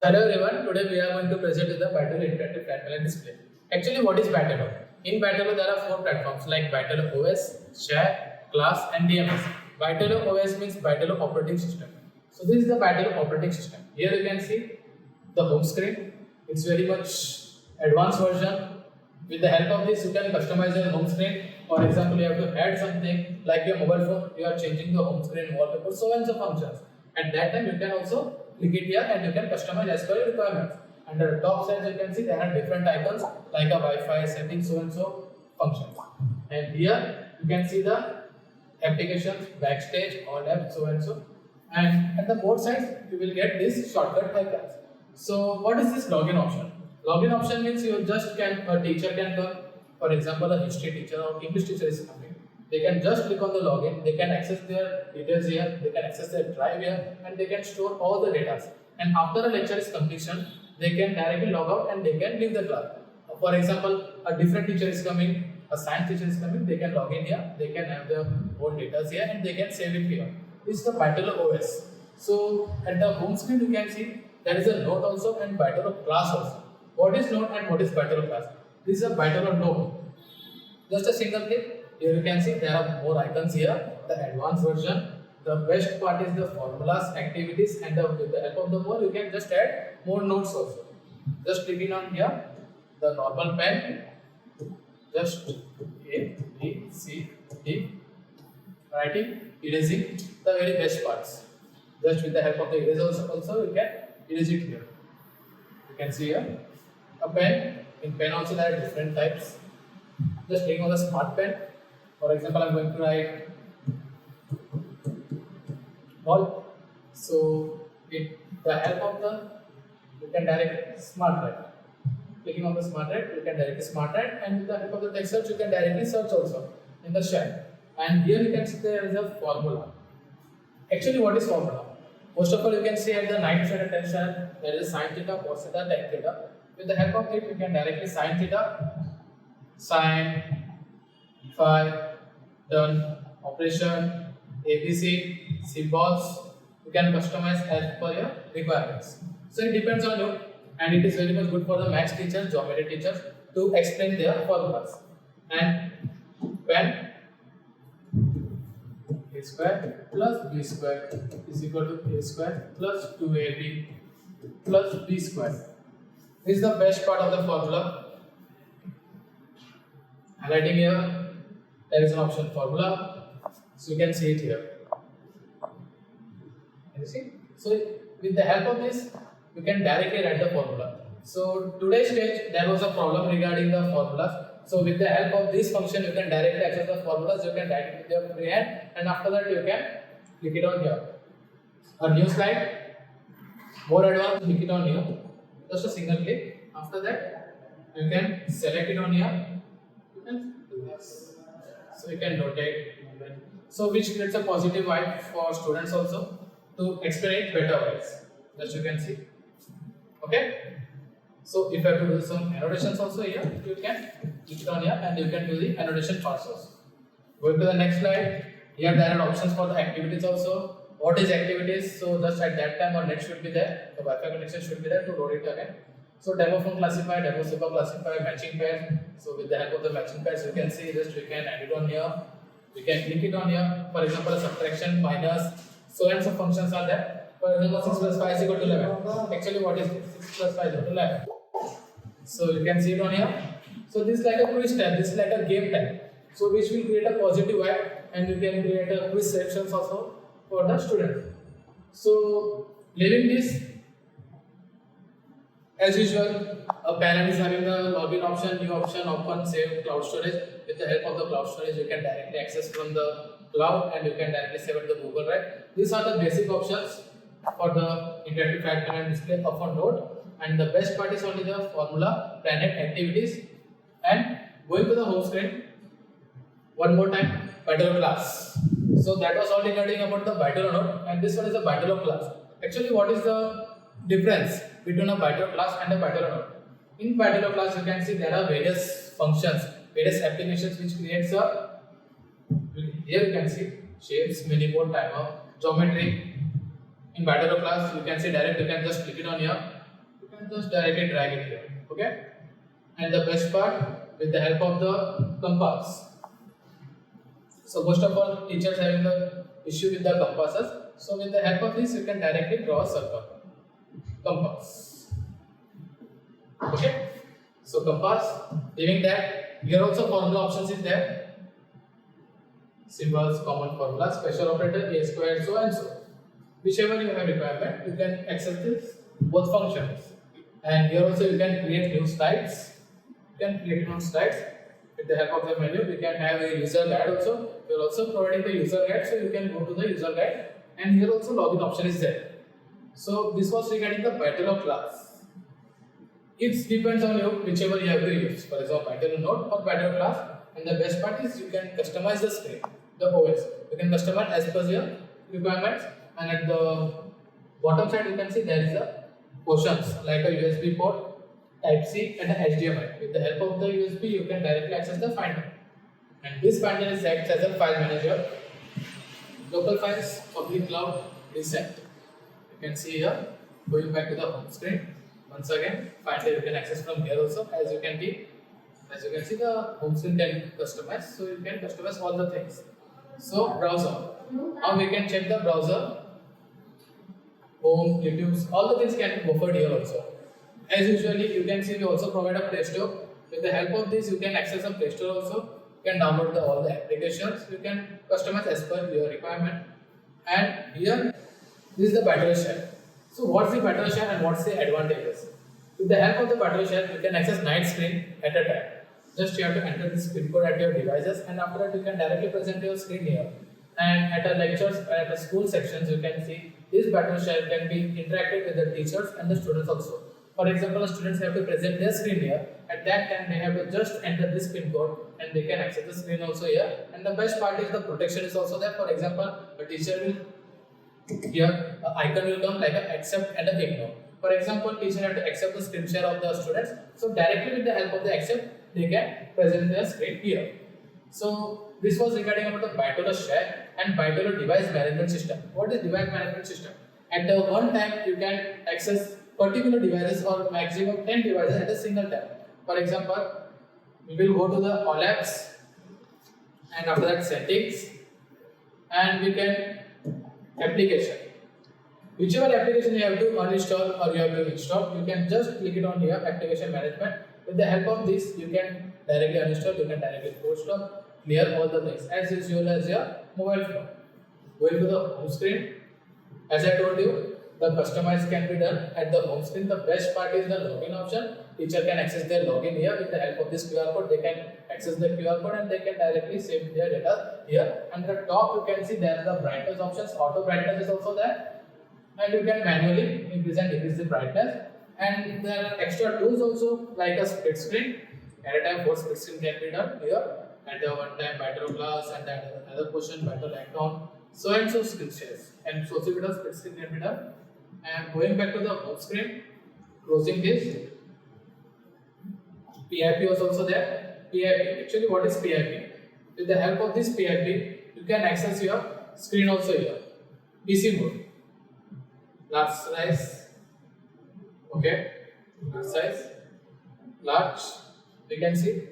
Hello everyone, today we are going to present the Battle Interactive Flat Panel Display. Actually, what is Battle? In Battle there are four platforms like Battle OS, Share, Class and DMS. Battle OS means Battle Operating System. So this is the Battle Operating System. Here you can see the home screen. It's very much advanced version. With the help of this you can customize your home screen. For example, you have to add something like your mobile phone, you are changing the home screen wallpaper, so and so functions. At that time you can also click it here and you can customize as per your requirements. Under the top side you can see there are different icons like a Wi-Fi settings, so and so functions. And here you can see the applications, backstage, all apps, so and so. And at the both sides you will get this shortcut icons. So what is this login option? Login option means you just can, a teacher can come, for example a history teacher or English teacher is coming. They can just click on the login, they can access their details here, they can access their drive here and they can store all the data. And after a lecture is completion, they can directly log out and they can leave the class. For example, a different teacher is coming, a science teacher is coming, they can log in here, they can have their own data here and they can save it here. This is the Battle OS. So at the home screen you can see there is a note also and Battle class also. What is note and what is Battle class? This is a Battle note. Just a single click. Here you can see there are more icons here. The advanced version. The best part is the formulas, activities, and with the help of the more you can just add more notes also. Just clicking on here, the normal pen. Just A, B, C, D. Writing, erasing the very best parts. Just with the help of the eraser also you can erase it here. You can see here a pen. In pen also there are different types. Just clicking on the smart pen. For example, I am going to write ball. So with the help of the you can directly smart write. Clicking on the smart write, you can directly smart write, and with the help of the text search, you can directly search also in the shell. And here you can see there is a formula. Actually, what is formula? Most of all, you can see at the 9th standard, 10th standard, there is a sine theta, cos theta, tan theta. With the help of it, you can directly sine theta, sine, phi, done, operation, ABC, symbols. You can customize as per your requirements. So it depends on you, and it is very much good for the maths teachers, geometry teachers to explain their formulas. And pen a square plus b square is equal to a square plus 2ab plus b square. This is the best part of the formula. Highlighting here, there is an option formula, so you can see it here. Can you see? So with the help of this, you can directly write the formula. So today's stage, there was a problem regarding the formulas. So with the help of this function, you can directly access the formulas. You can write it with your free hand, and after that, you can click it on here. A new slide, more advanced, click it on new. Just a single click. After that, you can select it on here. You can do this. So you can rotate, movement. So which creates a positive vibe for students also to explain it better ways. Just you can see. Okay. So if you have to do some annotations also here, you can click it on here and you can do the annotation parts also. Going to the next slide. Here there are options for the activities also. What is activities? So just at that time our net should be there. The Wi-Fi connection should be there to load it again. So demo phone classify, demo super classify, matching pair. So with the help of the matching pairs, you can see this. We can add it on here. We can click it on here. For example, subtraction, minus, so and so functions are there. For example, 6 plus 5 is equal to 11. Actually, what is this? 6 plus 5 is equal to 11. So you can see it on here. So this is like a quiz type. This is like a game type. So which will create a positive vibe, and you can create a quiz sections also for the students. So leaving this. As usual, a parent is having the login option, new option, open, save, cloud storage. With the help of the cloud storage, you can directly access from the cloud and you can directly save it to the Google Drive. These are the basic options for the interactive flat panel display of a node. And the best part is only the formula, planet, activities, and going to the home screen. One more time, Battle class. So that was all regarding about the Battle node, and this one is the Battle class. Actually, what is the difference between a Battle class and a Battle node? In Battle class, you can see there are various functions, various applications which creates a. Here you can see shapes, mini board, timer, geometry. In Battle class, you can see direct. You can just click it on here. you can just directly drag it here. Okay. And the best part, with the help of the compass. So most of all teachers having the issue with the compasses. So with the help of this, you can directly draw a circle. Compass. Okay. So compass, leaving that, here also formula options is there. Symbols, common formula, special operator, a squared, so and so. Whichever you have requirement, you can access this both functions. And here also you can create new slides. You can create new slides with the help of the menu. You can have a user guide also. You are also providing the user guide, so you can go to the user guide. And here also login option is there. So this was regarding the Battle class. It depends on you, whichever you have to use. For example, Battle node or Battle class. And the best part is you can customize the screen, the OS. You can customize as per your requirements. And at the bottom side, you can see there is a portions like a USB port, Type-C and a HDMI. With the help of the USB, you can directly access the Finder. And this Finder is acts as a file manager. Local files, public cloud, recent. You can see here, going back to the home screen. Once again, Finder you can access from here also. As you can see, the home screen can be customized. So you can customize all the things. So browser. Now we can check the browser. Home, YouTube, all the things can be buffered here also. As usually, you can see we also provide a Play Store. With the help of this, you can access the Play Store also. You can download all the applications. You can customize as per your requirement. And here, this is the battery share. So, what's the battery share and what's the advantages? With the help of the battery share, you can access night screen at a time. Just you have to enter this pin code at your devices, and after that, you can directly present your screen here. And at the lectures, at the school sections, you can see this battle share can be interacted with the teachers and the students also. For example, the students have to present their screen here. At that time, they have to just enter this pin code and they can access the screen also here. And the best part is the protection is also there. For example, a teacher will here, an icon will come like a accept and a ignore. For example, teacher have to accept the screen share of the students. So directly with the help of the accept, they can present their screen here. So this was regarding about the BITOLO share and BITOLO device management system. What is device management system? At the one time, you can access particular devices or maximum 10 devices at a single time. For example, we will go to the all apps and after that settings and we can application. Whichever application you have to uninstall or you have to install, you can just click it on here, application management. With the help of this, you can directly uninstall, you can directly force clear all the things as usual as your mobile phone. Going to the home screen, as I told you, the customize can be done at the home screen. The best part is the login option. Teacher can access their login here with the help of this QR code. They can access the QR code and they can directly save their data here. And at the top, you can see there are the brightness options. Auto brightness is also there, and you can manually increase and decrease the brightness. And there are extra tools also like a split screen. At a time, 4 split screen can be done here. At the one time battle class and at another portion battle account, so and so skill shares and so split screen can be done. And going back to the home screen, closing this, PIP was also there. PIP, actually what is PIP? With the help of this PIP, you can access your screen also here. PC mode, large size, okay, large size, large, you can see.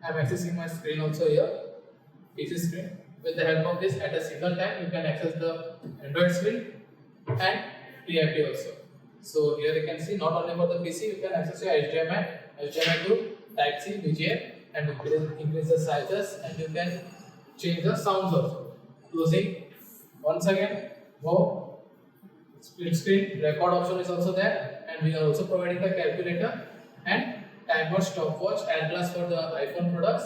I am accessing my screen also here, PC screen. With the help of this, at a single time, you can access the Android screen and PIP also. So here you can see not only for the PC, you can access your HDMI to Type-C, VGA, and increase the sizes, and you can change the sounds also. Closing, once again, go split screen, record option is also there, and we are also providing the calculator and timer, stopwatch, glass for the iPhone products,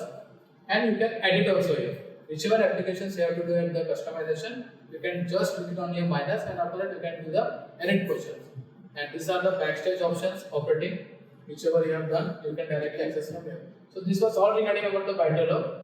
and you can edit also here. Whichever applications you have to do in the customization, you can just click it on your minus and after that you can do the edit portions. And these are the backstage options operating. Whichever you have done, you can directly access from here. So this was all regarding about the BITOLO.